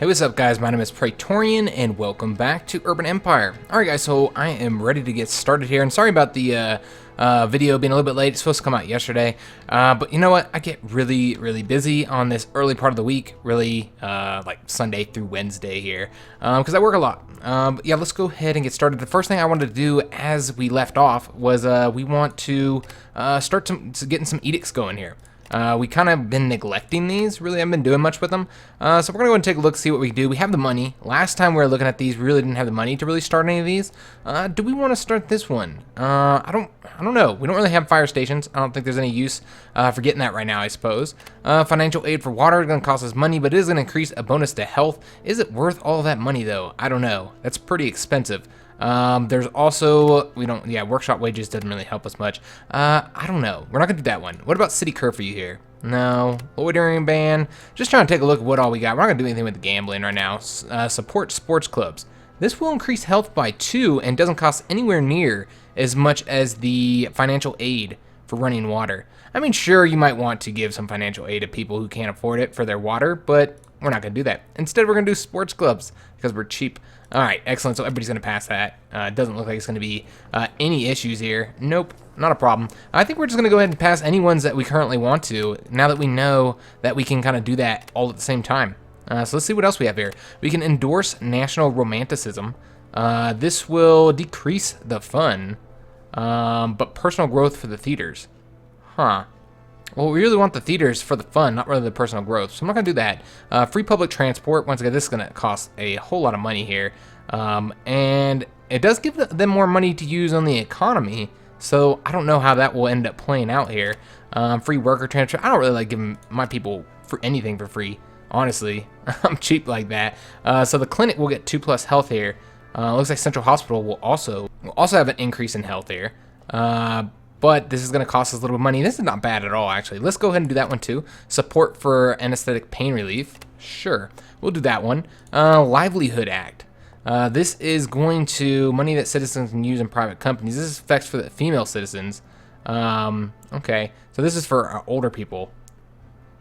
Hey, what's up guys, my name is Praetorian and welcome back to Urban Empire. Alright guys, so I am ready to get started here, and sorry about the video being a little bit late. It's supposed to come out yesterday, but you know what, I get really busy on this early part of the week, really like Sunday through Wednesday here, because I work a lot. But yeah, let's go ahead and get started. The first thing I wanted to do as we left off was we want to start getting some edicts going here. We kind of been neglecting these, really haven't been doing much with them. So we're going to go and take a look, see what we can do. We have the money. Last time we were looking at these, we really didn't have the money to really start any of these. Do we want to start this one? I don't know. We don't really have fire stations. I don't think there's any use for getting that right now, I suppose. Financial aid for water is going to cost us money, but it is going to increase a bonus to health. Is it worth all that money, though? I don't know. That's pretty expensive. There's also, workshop wages doesn't really help us much. I don't know. We're not gonna do that one. What about city curfew here? No. Loitering ban. Just trying to take a look at what all we got. We're not gonna do anything with the gambling right now. Support sports clubs. This will increase health by 2 and doesn't cost anywhere near as much as the financial aid for running water. I mean, sure, you might want to give some financial aid to people who can't afford it for their water, but we're not going to do that. Instead, we're going to do sports clubs because we're cheap. All right, excellent. So everybody's going to pass that. It doesn't look like it's going to be any issues here. Nope, not a problem. I think we're just going to go ahead and pass any ones that we currently want to, now that we know that we can kind of do that all at the same time. So let's see what else we have here. We can endorse national romanticism. This will decrease the fun, but personal growth for the theaters. Huh. Well, we really want the theaters for the fun, not really the personal growth. So I'm not going to do that. Free public transport. Once again, this is going to cost a whole lot of money here. And it does give them more money to use on the economy. So I don't know how that will end up playing out here. Free worker transfer. I don't really like giving my people for anything for free. Honestly, I'm cheap like that. So the clinic will get 2+ health here. Looks like Central Hospital will also have an increase in health here. But this is going to cost us a little bit of money. This is not bad at all, actually. Let's go ahead and do that one, too. Support for anesthetic pain relief. Sure. We'll do that one. Livelihood Act. This is going to money that citizens can use in private companies. This is effects for the female citizens. Okay. So this is for older people.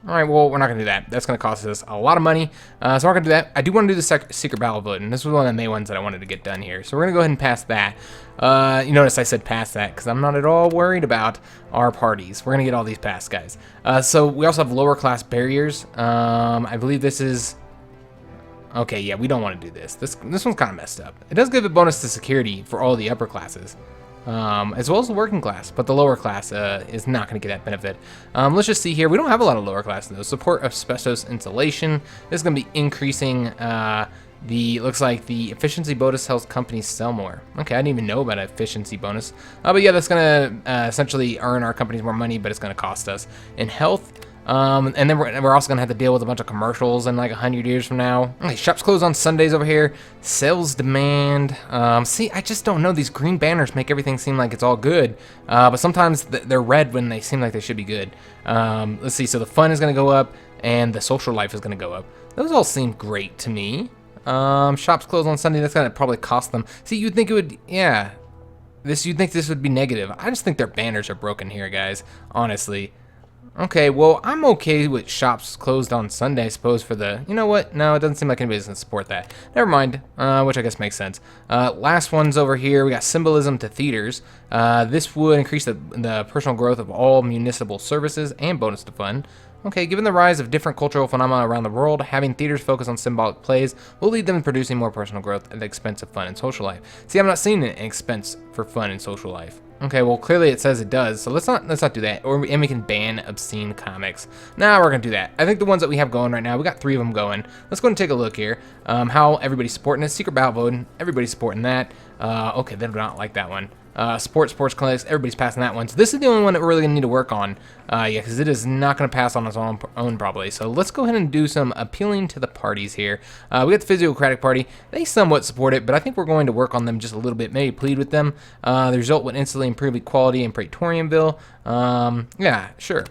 All right, well, we're not going to do that. That's going to cost us a lot of money, so we're not going to do that. I do want to do the secret ballot vote, and this was one of the main ones that I wanted to get done here. So we're going to go ahead and pass that. You notice I said pass that because I'm not at all worried about our parties. We're going to get all these passed, guys. So we also have lower class barriers. I believe this is... Okay, yeah, we don't want to do this. This one's kind of messed up. It does give a bonus to security for all the upper classes. As well as the working class, but the lower class is not going to get that benefit. Let's just see here. We don't have a lot of lower class though. Support of asbestos insulation. This is going to be increasing looks like the efficiency bonus helps companies sell more. Okay, I didn't even know about an efficiency bonus. But yeah, that's going to essentially earn our companies more money, but it's going to cost us in health. And then we're also going to have to deal with a bunch of commercials in like 100 years from now. Okay, shops close on Sundays over here. Sales demand. See, I just don't know. These green banners make everything seem like it's all good. But sometimes they're red when they seem like they should be good. Let's see. So the fun is going to go up and the social life is going to go up. Those all seem great to me. Shops close on Sunday. That's going to probably cost them. See, you'd think it would, yeah. You'd think this would be negative. I just think their banners are broken here, guys. Honestly. Okay, well, I'm okay with shops closed on Sunday, I suppose, for the... You know what? No, it doesn't seem like anybody's going to support that. Never mind, which I guess makes sense. Last one's over here. We got symbolism to theaters. This would increase the personal growth of all municipal services and bonus to fun. Okay, given the rise of different cultural phenomena around the world, having theaters focus on symbolic plays will lead them to producing more personal growth at the expense of fun and social life. See, I'm not seeing an expense for fun and social life. Okay, well, clearly it says it does, so let's not do that. And we can ban obscene comics. Nah, we're gonna do that. I think the ones that we have going right now, we got 3 of them going. Let's go and take a look here. How everybody's supporting it. Secret ballot voting, everybody's supporting that. Okay, they do not like that one. Sports clinics, everybody's passing that one. So this is the only one that we're really gonna need to work on. Yeah, because it is not gonna pass on its own probably. So let's go ahead and do some appealing to the parties here. We got the Physiocratic Party. They somewhat support it, but I think we're going to work on them just a little bit, maybe plead with them. The result would instantly improve equality in Praetorian bill. Yeah, sure.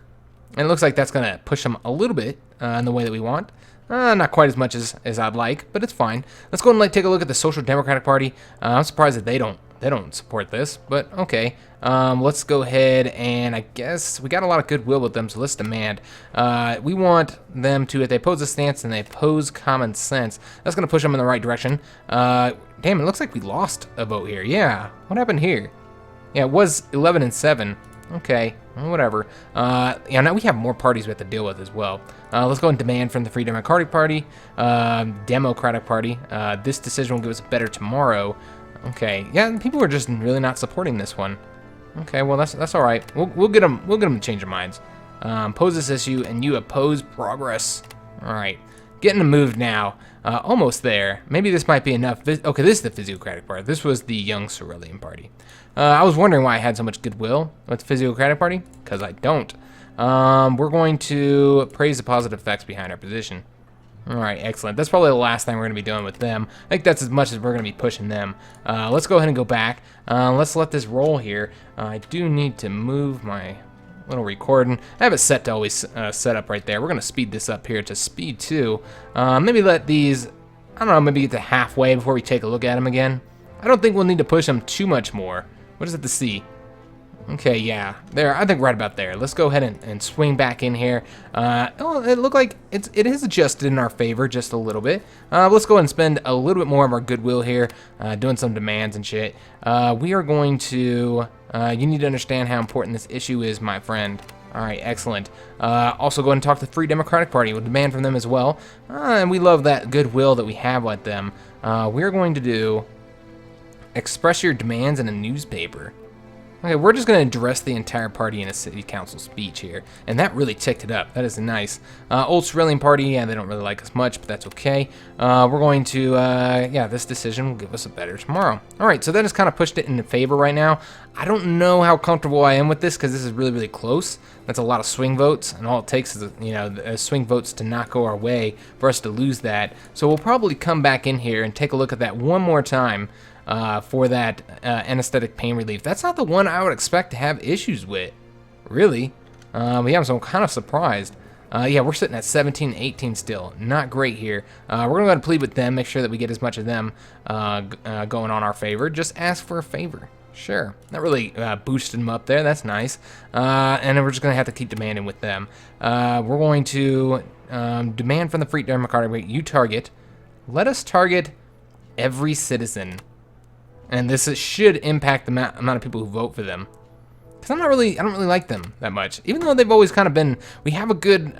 And it looks like that's gonna push them a little bit in the way that we want. Not quite as much as I'd like, but it's fine. Let's go and take a look at the Social Democratic Party. I'm surprised that they don't they don't support this, but okay. Let's go ahead and I guess we got a lot of goodwill with them, so let's demand. We want them to, if they oppose a stance and they oppose common sense, that's going to push them in the right direction. Damn, it looks like we lost a vote here. Yeah, what happened here? Yeah, it was 11-7. Okay, well, whatever. Yeah, now we have more parties we have to deal with as well. Let's go and demand from the Free Democratic Party, Democratic Party. This decision will give us a better tomorrow. Okay, yeah, people are just really not supporting this one. Okay, well that's all right. We'll get them to change their minds. Oppose this issue, and you oppose progress. All right, getting them moved now. Almost there. Maybe this might be enough. Okay, this is the Physiocratic Party. This was the young Swarelia Party. I was wondering why I had so much goodwill with the Physiocratic Party, because I don't. We're going to praise the positive effects behind our position. All right, excellent. That's probably the last thing we're going to be doing with them. I think that's as much as we're going to be pushing them. Let's go ahead and go back. Let's let this roll here. I do need to move my little recording. I have it set to always set up right there. We're going to speed this up here to speed 2. Maybe let these, I don't know, maybe get to halfway before we take a look at them again. I don't think we'll need to push them too much more. What is it to see? Okay, yeah, there. I think right about there. Let's go ahead and swing back in here. Oh, it looked like it is adjusted in our favor just a little bit. Let's go ahead and spend a little bit more of our goodwill here, doing some demands and shit. We are going to. You need to understand how important this issue is, my friend. All right, excellent. Also, go ahead and talk to the Free Democratic Party. We'll demand from them as well. And we love that goodwill that we have with them. We're going to do express your demands in a newspaper. Okay, we're just going to address the entire party in a city council speech here, and that really ticked it up. That is nice. Old Swarelia Party, yeah, they don't really like us much, but that's okay. We're going to, yeah, this decision will give us a better tomorrow. All right, so that has kind of pushed it into favor right now. I don't know how comfortable I am with this because this is really, really close. That's a lot of swing votes, and all it takes is, you know, swing votes to not go our way for us to lose that. So we'll probably come back in here and take a look at that one more time. For that anesthetic pain relief. That's not the one I would expect to have issues with, really. Yeah, so I'm kind of surprised. Yeah, we're sitting at 17-18 still. Not great here. We're going to go ahead and plead with them, make sure that we get as much of them going on our favor. Just ask for a favor. Sure. That really boosted them up there. That's nice. And then we're just going to have to keep demanding with them. We're going to demand from the Free Democratic Party, you target. Let us target every citizen. And this should impact the amount of people who vote for them. Because I don't really like them that much. Even though they've always kind of been, we have a good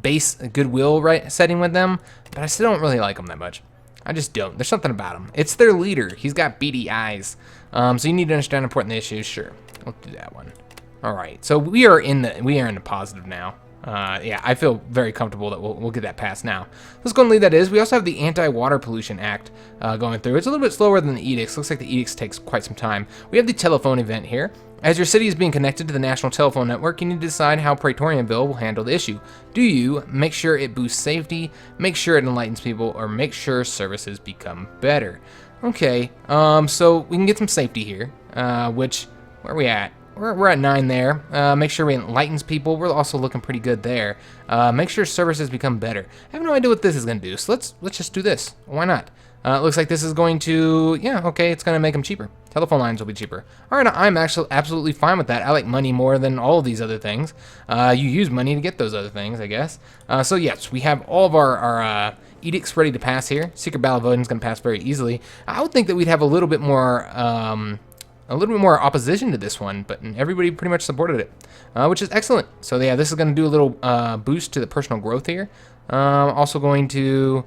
base goodwill setting with them, but I still don't really like them that much. I just don't. There's something about him. It's their leader. He's got beady eyes. So you need to understand important issues. Sure, we'll do that one. All right. So we are in the positive now. Yeah, I feel very comfortable that we'll get that passed now. Let's go and leave that is. We also have the Anti-Water Pollution Act going through. It's a little bit slower than the edicts. Looks like the edicts takes quite some time. We have the telephone event here. As your city is being connected to the national telephone network, you need to decide how Praetorian bill will handle the issue. Do you make sure it boosts safety, make sure it enlightens people, or make sure services become better? Okay, so we can get some safety here, which, where are we at? We're at 9 there. Make sure we enlightens people. We're also looking pretty good there. Make sure services become better. I have no idea what this is going to do, so let's just do this. Why not? It looks like this is going to, yeah, okay, it's going to make them cheaper. Telephone lines will be cheaper. All right, I'm actually absolutely fine with that. I like money more than all of these other things. You use money to get those other things, I guess. So yes, we have all of our edicts ready to pass here. Secret ballot voting is going to pass very easily. I would think that we'd have a little bit more opposition to this one, but everybody pretty much supported it, which is excellent. So yeah, this is going to do a little boost to the personal growth here. Also going to,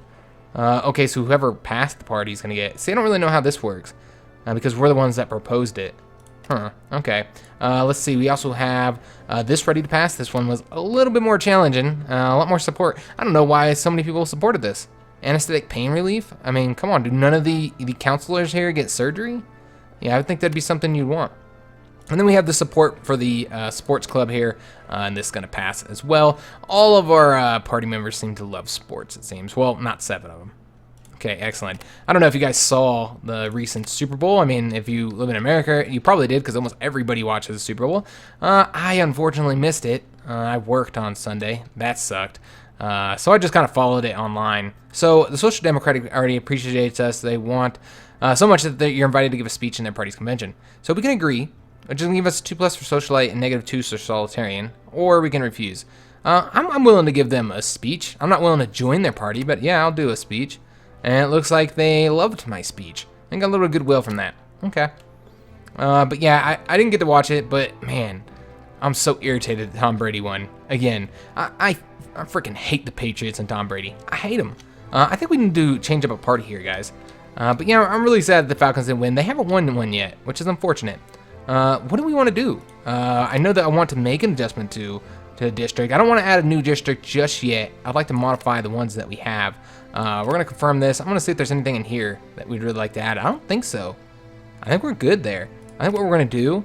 okay, so whoever passed the party is going to get, see, I don't really know how this works, because we're the ones that proposed it. Huh, okay. Let's see, we also have this ready to pass. This one was a little bit more challenging, a lot more support. I don't know why so many people supported this. Anesthetic pain relief? I mean, come on, do none of the counselors here get surgery? Yeah, I would think that'd be something you'd want. And then we have the support for the sports club here, and this is going to pass as well. All of our party members seem to love sports, it seems. Well, not 7 of them. Okay, excellent. I don't know if you guys saw the recent Super Bowl. I mean, if you live in America, you probably did, because almost everybody watches the Super Bowl. I unfortunately missed it. I worked on Sunday. That sucked. So I just kind of followed it online. So the Social Democratic already appreciates us. They want So much that you're invited to give a speech in their party's convention. So we can agree, which is going to give us 2+ for socialite and -2 for solitarian, or we can refuse. I'm willing to give them a speech. I'm not willing to join their party, but yeah, I'll do a speech. And it looks like they loved my speech. I got a little goodwill from that. Okay. But yeah, I didn't get to watch it, but man, I'm so irritated that Tom Brady won. Again, I freaking hate the Patriots and Tom Brady. I hate them. I think we need to change up a party here, guys. But yeah, I'm really sad that the Falcons didn't win. They haven't won one yet, which is unfortunate. What do we want to do? I know that I want to make an adjustment to the district. I don't want to add a new district just yet. I'd like to modify the ones that we have. We're going to confirm this. I'm going to see if there's anything in here that we'd really like to add. I don't think so. I think we're good there. I think what we're going to do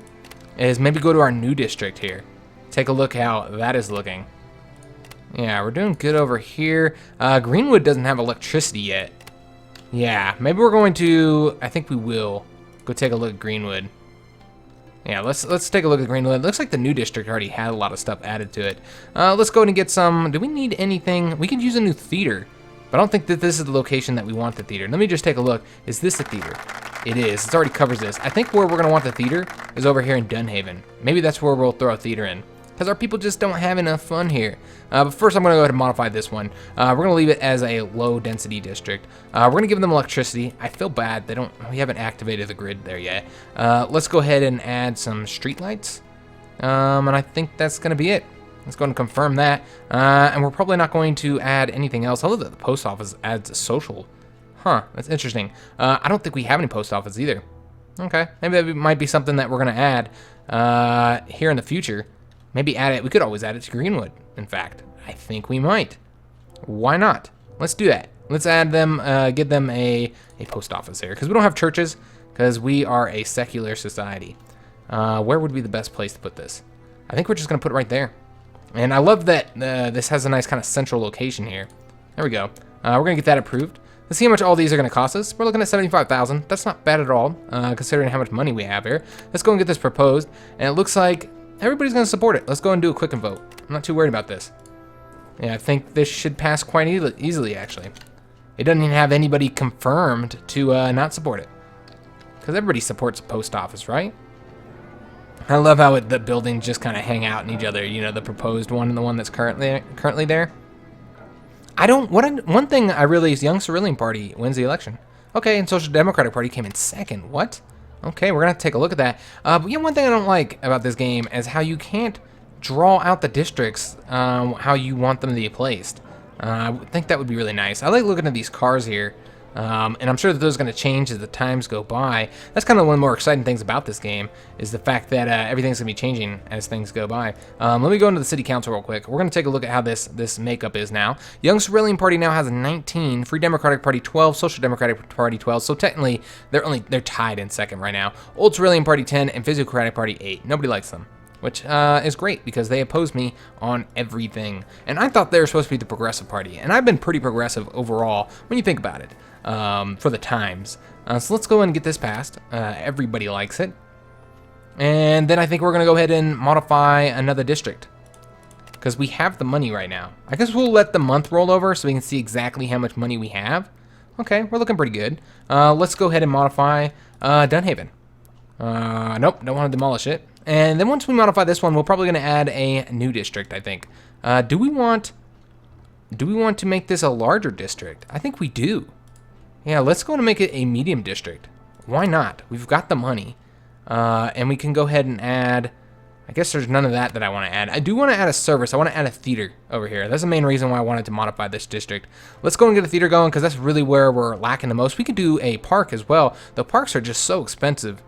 is maybe go to our new district here. Take a look how that is looking. Yeah, we're doing good over here. Greenwood doesn't have electricity yet. Yeah, maybe we're going to, I think we will go take a look at Greenwood. Yeah, let's take a look at Greenwood. It looks like the new district already had a lot of stuff added to it. Let's go ahead and get some, do we need anything? We could use a new theater, but I don't think that this is the location that we want the theater. Let me just take a look. Is this the theater? It is. It already covers this. I think where we're going to want the theater is over here in Dunhaven. Maybe that's where we'll throw a theater in, because our people just don't have enough fun here. But first, I'm going to go ahead and modify this one. We're going to leave it as a low-density district. We're going to give them electricity. I feel bad. We haven't activated the grid there yet. Let's go ahead and add some streetlights. And I think that's going to be it. Let's go ahead and confirm that. And we're probably not going to add anything else. Although the post office adds a social. Huh, that's interesting. I don't think we have any post office either. Okay, maybe that might be something that we're going to add here in the future. Maybe add it. We could always add it to Greenwood, in fact. I think we might. Why not? Let's do that. Let's add them, get them a post office here. Because we don't have churches, because we are a secular society. Where would be the best place to put this? I think we're just going to put it right there. And I love that this has a nice kind of central location here. There we go. We're going to get that approved. Let's see how much all these are going to cost us. We're looking at 75,000. That's not bad at all, considering how much money we have here. Let's go and get this proposed. And it looks like everybody's going to support it. Let's go and do a quick and vote. I'm not too worried about this. Yeah, I think this should pass quite easily, actually. It doesn't even have anybody confirmed to not support it. Because everybody supports a post office, right? I love how the buildings just kind of hang out in each other. You know, the proposed one and the one that's currently there. One thing I really is Young Cerulean Party wins the election. Okay, and Social Democratic Party came in second. What? Okay, we're going to take a look at that. But yeah, one thing I don't like about this game is how you can't draw out the districts how you want them to be placed. I think that would be really nice. I like looking at these cars here, and I'm sure that those are going to change as the times go by. That's kind of one of the more exciting things about this game, is the fact that everything's going to be changing as things go by. Let me go into the city council real quick. We're going to take a look at how this makeup is now. Young Cerulean Party now has 19, Free Democratic Party 12, Social Democratic Party 12, so technically they're tied in second right now. Old Cerulean Party 10 and Physiocratic Party 8. Nobody likes them, which is great because they oppose me on everything. And I thought they were supposed to be the progressive party, and I've been pretty progressive overall when you think about it, for the times. So let's go ahead and get this passed. Everybody likes it. And then I think we're going to go ahead and modify another district, because we have the money right now. I guess we'll let the month roll over so we can see exactly how much money we have. Okay, we're looking pretty good. Let's go ahead and modify Dunhaven. Nope, don't want to demolish it. And then once we modify this one, we're probably going to add a new district, I think. Do we want to make this a larger district? I think we do. Yeah, let's go and make it a medium district. Why not? We've got the money. And we can go ahead and add, I guess there's none of that I want to add. I do want to add a service. I want to add a theater over here. That's the main reason why I wanted to modify this district. Let's go and get a theater going, because that's really where we're lacking the most. We could do a park as well. The parks are just so expensive.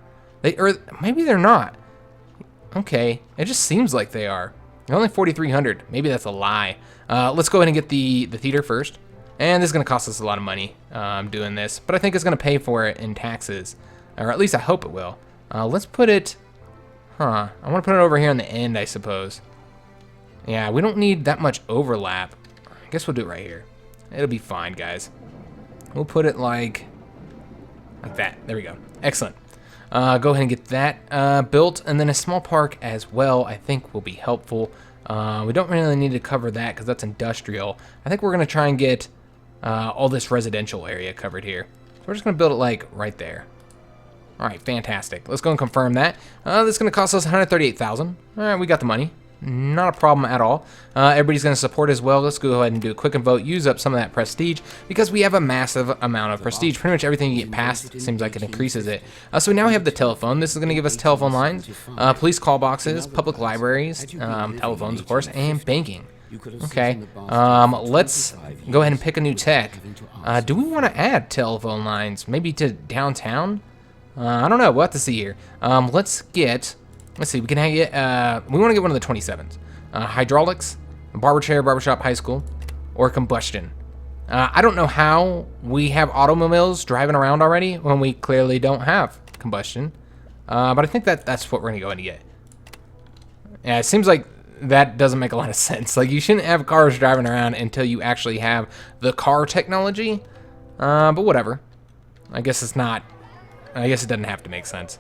Or maybe they're not. Okay, it just seems like they are. They're only 4,300. Maybe that's a lie. Let's go ahead and get the theater first. And this is going to cost us a lot of money doing this, but I think it's going to pay for it in taxes, or at least I hope it will. Let's put it, I want to put it over here on the end, I suppose. Yeah, we don't need that much overlap. I guess we'll do it right here. It'll be fine, guys. We'll put it like that. There we go. Excellent. Go ahead and get that built, and then a small park as well I think will be helpful. We don't really need to cover that because that's industrial. I think we're going to try and get all this residential area covered here. we're just going to build it like right there. All right, fantastic. Let's go and confirm that. This is going to cost us 138,000. All right, we got the money. Not a problem at all. Everybody's going to support as well. Let's go ahead and do a quick vote. Use up some of that prestige because we have a massive amount of prestige. Pretty much everything you get past seems like it increases it. So now we have the telephone. This is going to give us telephone lines, police call boxes, public libraries, telephones, of course, and banking. Okay, let's go ahead and pick a new tech. Do we want to add telephone lines maybe to downtown? I don't know. We'll have to see here. Let's see. We can get. We want to get one of the 27s. Hydraulics, barber chair, barbershop, high school, or combustion. I don't know how we have automobiles driving around already when we clearly don't have combustion. But I think that's what we're gonna go ahead and get. Yeah, it seems like that doesn't make a lot of sense. Like, you shouldn't have cars driving around until you actually have the car technology. But whatever. I guess it's not. I guess it doesn't have to make sense.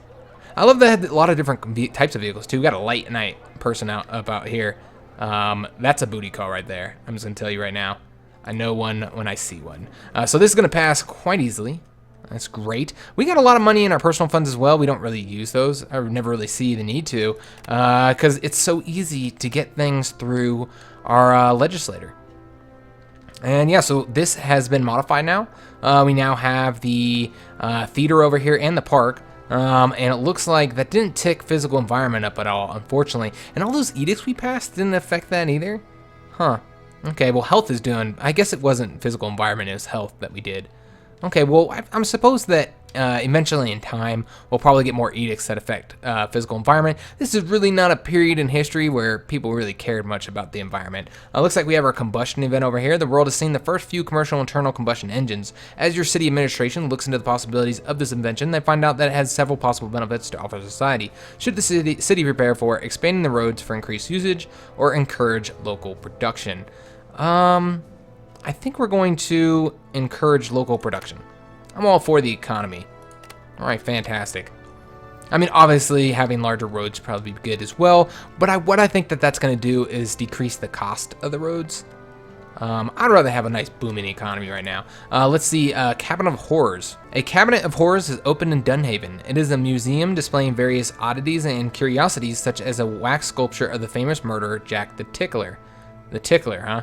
I love that a lot of different types of vehicles too. We got a light night person out here. That's a booty call right there. I'm just gonna tell you right now. I know one when I see one. So this is gonna pass quite easily. That's great. We got a lot of money in our personal funds as well. We don't really use those. I never really see the need to, because it's so easy to get things through our legislator. And yeah, so this has been modified now. We now have the theater over here and the park. And it looks like that didn't tick physical environment up at all, unfortunately. And all those edicts we passed didn't affect that either? Huh. Okay, well, health is doing... I guess it wasn't physical environment, it was health that we did. Okay, well, I'm supposed that eventually in time, we'll probably get more edicts that affect physical environment. This is really not a period in history where people really cared much about the environment. Looks like we have our combustion event over here. The world has seen the first few commercial internal combustion engines. As your city administration looks into the possibilities of this invention, they find out that it has several possible benefits to offer society. Should the city prepare for expanding the roads for increased usage or encourage local production? I think we're going to encourage local production. I'm all for the economy. All right, fantastic. I mean, obviously, having larger roads would probably be good as well, but what I think that's going to do is decrease the cost of the roads. I'd rather have a nice booming economy right now. Let's see, Cabinet of Horrors. A Cabinet of Horrors is opened in Dunhaven. It is a museum displaying various oddities and curiosities, such as a wax sculpture of the famous murderer, Jack the Tickler. The Tickler, huh?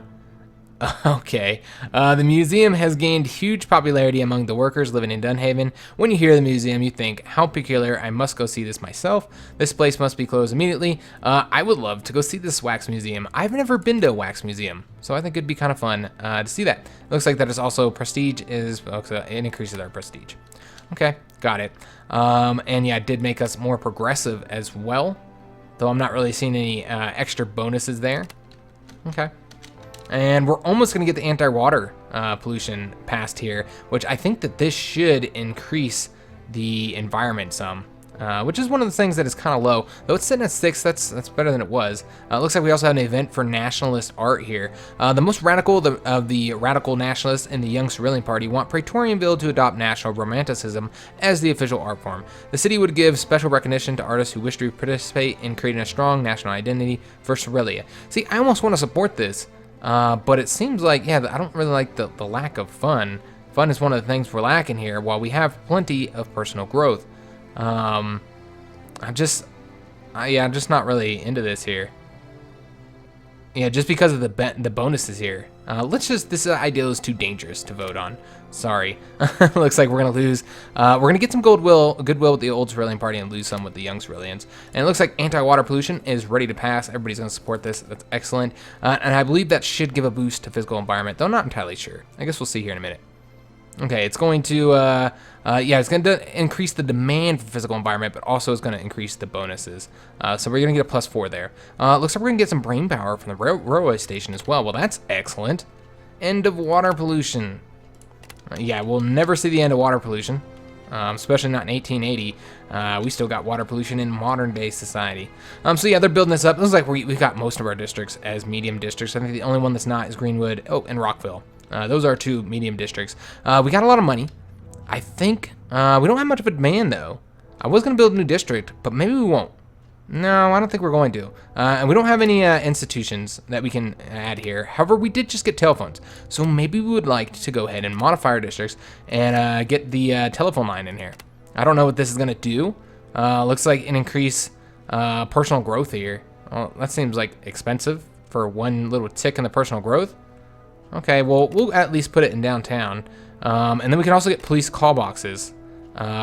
Okay. The museum has gained huge popularity among the workers living in Dunhaven. When you hear the museum, you think, how peculiar, I must go see this myself. This place must be closed immediately. I would love to go see this wax museum. I've never been to a wax museum, so I think it'd be kind of fun to see that. It looks like that is also prestige, it increases our prestige. Okay, got it. And yeah, it did make us more progressive as well, though I'm not really seeing any extra bonuses there. Okay. And we're almost going to get the anti-water pollution passed here, which I think that this should increase the environment some, which is one of the things that is kind of low. Though it's sitting at 6, that's better than it was. Looks like we also have an event for nationalist art here. The most radical of the radical nationalists in the Young Swarelia Party want Praetorianville to adopt national romanticism as the official art form. The city would give special recognition to artists who wish to participate in creating a strong national identity for Swarelia. See, I almost want to support this. But it seems like, yeah, I don't really like the lack of fun. Fun is one of the things we're lacking here, while we have plenty of personal growth. I'm just not really into this here. Yeah, just because of the bonuses here. This idea is too dangerous to vote on. Sorry. Looks like we're gonna lose. We're gonna get some goodwill with the old Swarelia Party and lose some with the young Swarelians. And it looks like anti-water pollution is ready to pass. Everybody's gonna support this. That's excellent. And I believe that should give a boost to physical environment, though I'm not entirely sure. I guess we'll see here in a minute. Okay, it's going to, it's going to increase the demand for physical environment, but also is going to increase the bonuses. So we're going to get a +4 there. Looks like we're going to get some brain power from the railway station as well. Well, that's excellent. End of water pollution. Yeah, we'll never see the end of water pollution, especially not in 1880. We still got water pollution in modern day society. So yeah, they're building this up. It looks like we've got most of our districts as medium districts. I think the only one that's not is Greenwood. Oh, and Rockville. Those are 2 medium districts. We got a lot of money. I think we don't have much of a demand though. I was gonna build a new district, but maybe we won't. No, I don't think we're going to. And we don't have any institutions that we can add here. However, we did just get telephones. So maybe we would like to go ahead and modify our districts and get the telephone line in here. I don't know what this is going to do. Looks like an increase personal growth here. Well, that seems like expensive for one little tick in the personal growth. Okay, well, we'll at least put it in downtown. And then we can also get police call boxes,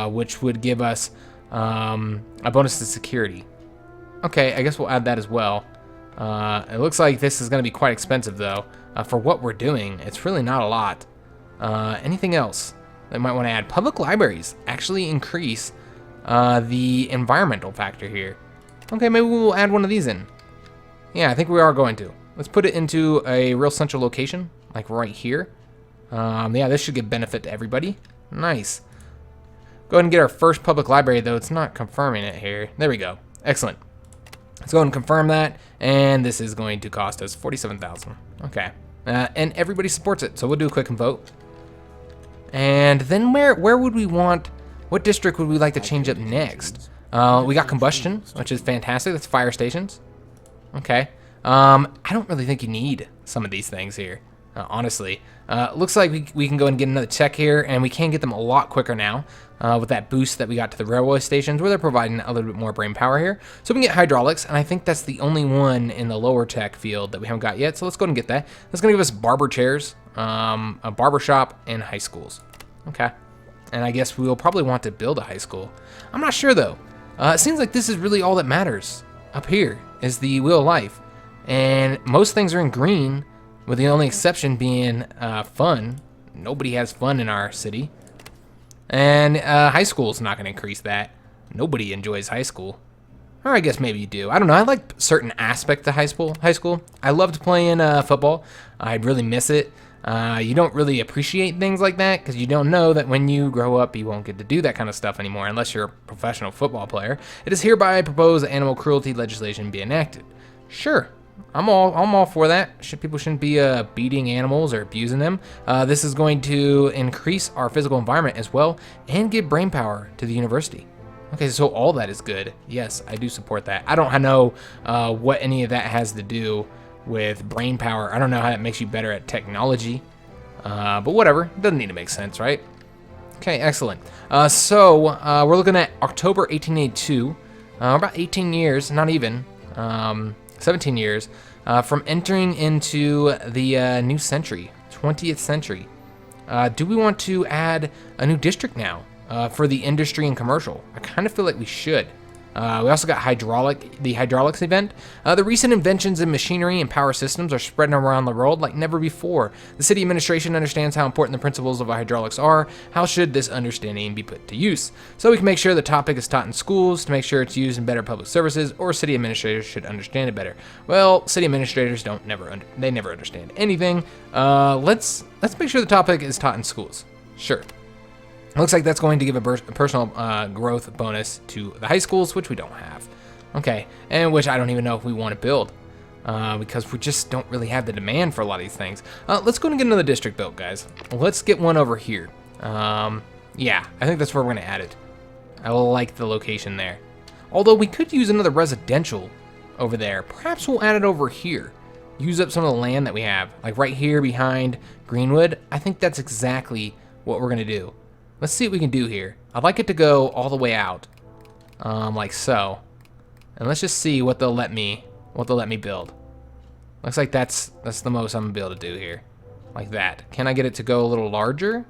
which would give us a bonus to security. Okay, I guess we'll add that as well. It looks like this is going to be quite expensive, though. For what we're doing, it's really not a lot. Anything else that might want to add? Public libraries actually increase the environmental factor here. Okay, maybe we'll add one of these in. Yeah, I think we are going to. Let's put it into a real central location, like right here. Yeah, this should give benefit to everybody. Nice. Go ahead and get our first public library, though. It's not confirming it here. There we go. Excellent. Let's go ahead and confirm that. And this is going to cost us $47,000. Okay. And everybody supports it, so we'll do a quick vote. And then where would we want, what district would we like to change up next? We got combustion, which is fantastic. That's fire stations. Okay. I don't really think you need some of these things here, honestly. Looks like we can go and get another tech here, and we can get them a lot quicker now with that boost that we got to the railway stations, where they're providing a little bit more brain power here. So we can get hydraulics, and I think that's the only one in the lower tech field that we haven't got yet. So let's go ahead and get that. That's going to give us barber chairs, a barber shop, and high schools. Okay. And I guess we'll probably want to build a high school. I'm not sure, though. It seems like this is really all that matters. Up here is the Wheel of Life. And most things are in green, with the only exception being fun. Nobody has fun in our city. And high school's not going to increase that. Nobody enjoys high school. Or I guess maybe you do. I don't know. I like certain aspects of high school. I loved playing football. I'd really miss it. You don't really appreciate things like that because you don't know that when you grow up, you won't get to do that kind of stuff anymore unless you're a professional football player. It is hereby proposed that animal cruelty legislation be enacted. Sure. I'm all for that. People shouldn't be beating animals or abusing them. This is going to increase our physical environment as well and give brain power to the university. Okay, so all that is good. Yes, I do support that. I don't know what any of that has to do with brain power. I don't know how that makes you better at technology, but whatever. It doesn't need to make sense, right? Okay, excellent. So we're looking at October 1882. About 18 years, not even. 17 years from entering into the new century, 20th century. Do we want to add a new district now for the industry and commercial? I kind of feel like we should. We also got the hydraulics event. The recent inventions in machinery and power systems are spreading around the world like never before. The city administration understands how important the principles of hydraulics are. How should this understanding be put to use? So we can make sure the topic is taught in schools to make sure it's used in better public services, or city administrators should understand it better. Well, city administrators never understand anything. Let's make sure the topic is taught in schools. Sure. Looks like that's going to give a personal growth bonus to the high schools, which we don't have. Okay, and which I don't even know if we want to build because we just don't really have the demand for a lot of these things. Let's go and get another district built, guys. Let's get one over here. Yeah, I think that's where we're going to add it. I like the location there. Although we could use another residential over there. Perhaps we'll add it over here. Use up some of the land that we have, like right here behind Greenwood. I think that's exactly what we're going to do. Let's see what we can do here. I'd like it to go all the way out, like so. And let's just see what they'll let me build. Looks like that's the most I'm gonna be able to do here, like that. Can I get it to go a little larger?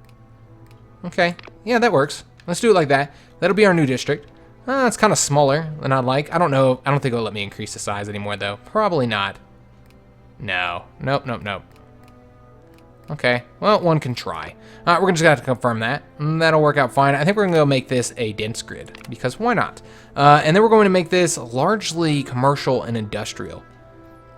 Okay, yeah, that works. Let's do it like that. That'll be our new district. It's kind of smaller than I'd like. I don't know. I don't think it'll let me increase the size anymore, though. Probably not. No. Nope. Okay, well, one can try. We're just gonna have to confirm that. That'll work out fine. I think we're gonna go make this a dense grid, because why not? And then we're going to make this largely commercial and industrial.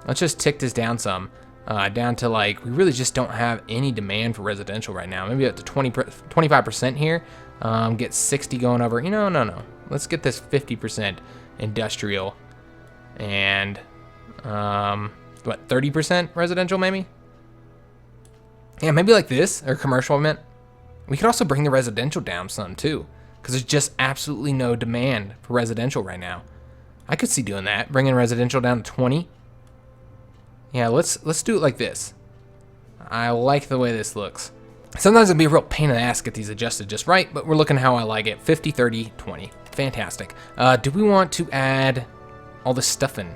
Let's just tick this down some, down to like, we really just don't have any demand for residential right now. Maybe up to 25% here. Get 60 going over, no. Let's get this 50% industrial and, 30% residential maybe? Yeah, maybe like this, or commercial, I meant. We could also bring the residential down some, too, because there's just absolutely no demand for residential right now. I could see doing that, bringing residential down to 20. Yeah, let's do it like this. I like the way this looks. Sometimes it'd be a real pain in the ass to get these adjusted just right, but we're looking how I like it. 50, 30, 20. Fantastic. Do we want to add all this stuff in?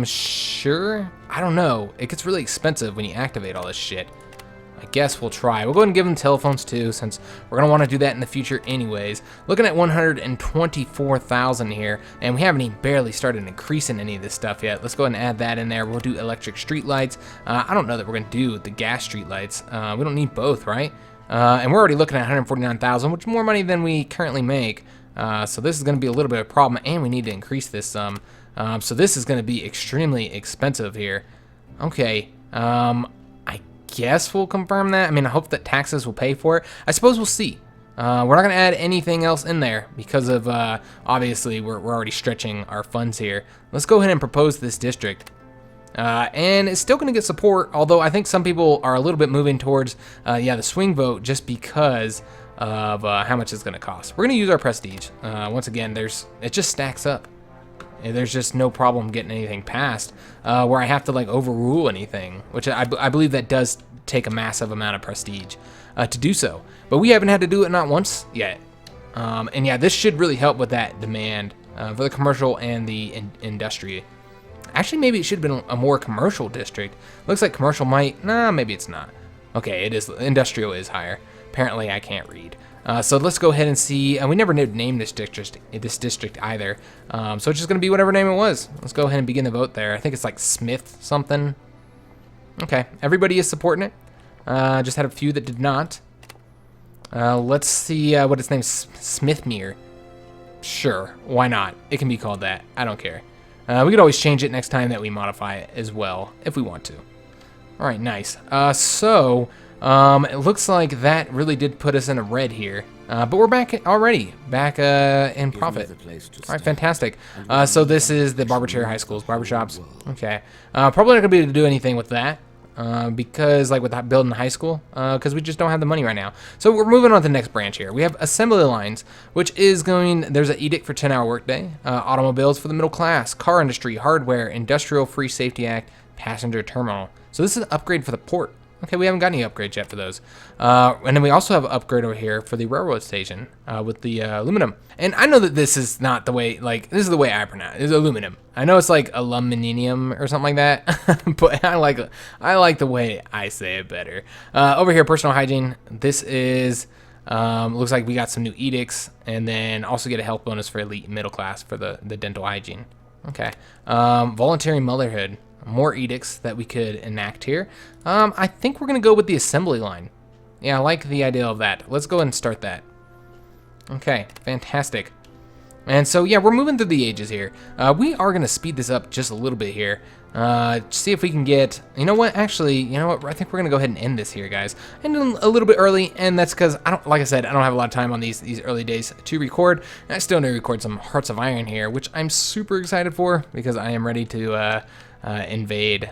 Sure. I don't know. It gets really expensive when you activate all this shit. I guess we'll try. We'll go ahead and give them telephones too, since we're going to want to do that in the future anyways. Looking at 124,000 here, and we haven't even barely started increasing any of this stuff yet. Let's go ahead and add that in there. We'll do electric street lights. I don't know that we're going to do the gas street lights. We don't need both, right? And we're already looking at 149,000, which is more money than we currently make. So this is going to be a little bit of a problem, and we need to increase this some. So this is going to be extremely expensive here. Okay. I guess we'll confirm that. I mean, I hope that taxes will pay for it. I suppose we'll see. We're not going to add anything else in there because of, obviously, we're already stretching our funds here. Let's go ahead and propose this district. And it's still going to get support, although I think some people are a little bit moving towards, the swing vote just because of how much it's going to cost. We're going to use our prestige. Once again, it just stacks up. There's just no problem getting anything passed where I have to like overrule anything, which I believe that does take a massive amount of prestige to do so. But we haven't had to do it not once yet. And yeah, this should really help with that demand for the commercial and the industry. Actually, maybe it should have been a more commercial district. Looks like commercial might, maybe it's not. Okay, it is, industrial is higher. Apparently I can't read. So let's go ahead and see. We never named this district either. So it's just going to be whatever name it was. Let's go ahead and begin the vote there. I think it's like Smith something. Okay, everybody is supporting it. Just had a few that did not. Let's see what its name is. Smithmere. Sure, why not? It can be called that. I don't care. We could always change it next time that we modify it as well, if we want to. All right, nice. It looks like that really did put us in a red here. But we're back already. Back in profit. All right, fantastic. So this is the Barberchair High School's barbershops. Okay. Probably not going to be able to do anything with that. Because, like, with that building the high school. Because we just don't have the money right now. So we're moving on to the next branch here. We have assembly lines, which is going... There's an edict for 10-hour workday. Automobiles for the middle class. Car industry. Hardware. Industrial Free Safety Act. Passenger terminal. So this is an upgrade for the port. Okay, we haven't got any upgrades yet for those. And then we also have an upgrade over here for the railroad station with the aluminum. And I know that this is not the way, like, this is the way I pronounce it. It's aluminum. I know it's like aluminium or something like that, but I like the way I say it better. Over here, personal hygiene. This is, looks like we got some new edicts, and then also get a health bonus for elite middle class for the dental hygiene. Okay. Voluntary motherhood. More edicts that we could enact here. I think we're going to go with the assembly line. Yeah, I like the idea of that. Let's go ahead and start that. Okay, fantastic. And so, yeah, we're moving through the ages here. We are going to speed this up just a little bit here. See if we can get... You know what? Actually, you know what? I think we're going to go ahead and end this here, guys. End a little bit early, and that's because, like I said, I don't have a lot of time on these early days to record. And I still need to record some Hearts of Iron here, which I'm super excited for because I am ready to... invade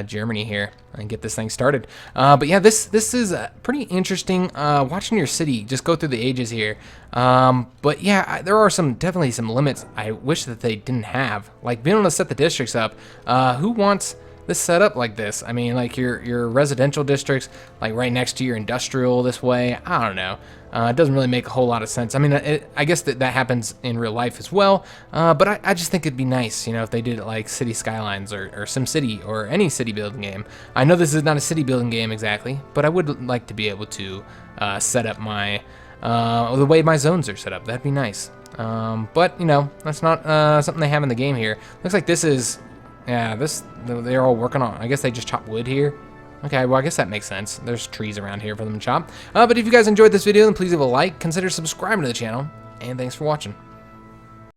Germany here and get this thing started. But yeah, this is pretty interesting. Watching your city just go through the ages here. But yeah, there are definitely some limits I wish that they didn't have. Like being able to set the districts up. Who wants this set up like this? I mean, like your residential districts, like right next to your industrial this way. I don't know. It doesn't really make a whole lot of sense. I mean, I guess that happens in real life as well. But I just think it'd be nice, you know, if they did it like City Skylines or SimCity or any city building game. I know this is not a city building game exactly, but I would like to be able to set up my the way my zones are set up. That'd be nice. But you know, that's not something they have in the game here. Looks like this is. Yeah, they're all working on. I guess they just chop wood here. Okay, well, I guess that makes sense. There's trees around here for them to chop. But if you guys enjoyed this video, then please leave a like, consider subscribing to the channel, and thanks for watching.